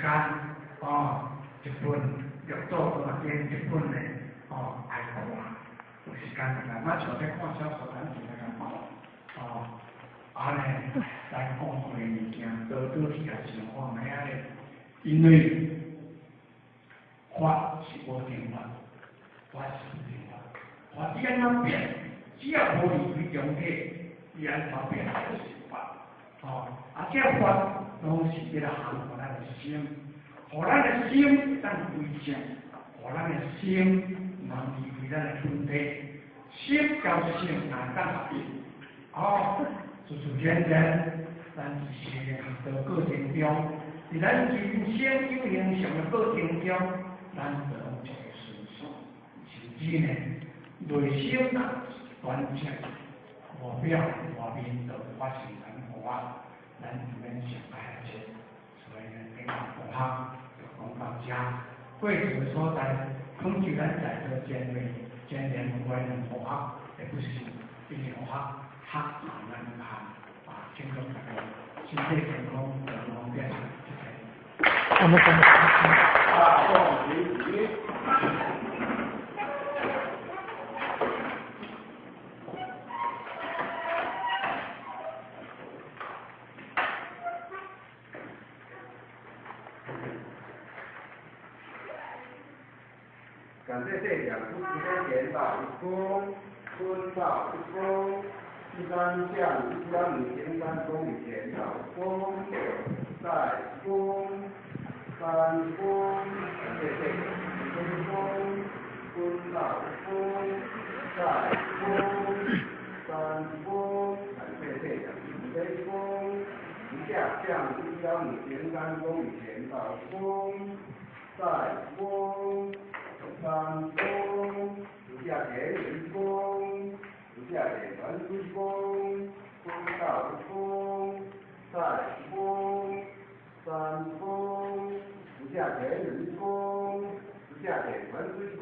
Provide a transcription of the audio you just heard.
间哦，一本玉做大件一本的哦爱读啊，有时间就来，咱像在看小说，咱就来看哦，安尼来讲这个物件，多多是也想看咩咧？因为法是无定法，法是无定法，法只安怎变？只要无离开中体，伊安怎变就是法。哦，这法拢是为了行互咱的心，互咱的心当归正，互咱的心能离开咱的身体，心交心难当合一。哦，自然然，咱是得过程中，在咱人生有形上的过程中，咱得一个顺序，甚至呢，内心啊端正，外表外面都发生咱好啊，咱里面想爱的，所以呢，给咱同行就讲到这，贵子所在，恐惧咱在这建立为人好啊，也不是一定好学难难啊，健康大家身体健康，健康变好，谢谢。我们怎么？大众集体。感谢这两出时间点到一公，春到一公，第三项1.3公里前到公，在公，三公，感谢这一公，春到一公，在公，三公，感谢这两出公，以下项1.3公里前到公，在公。三公，如下田人公，如下田文水公，公道公，在公，三公，如下田人公，如下田文水公。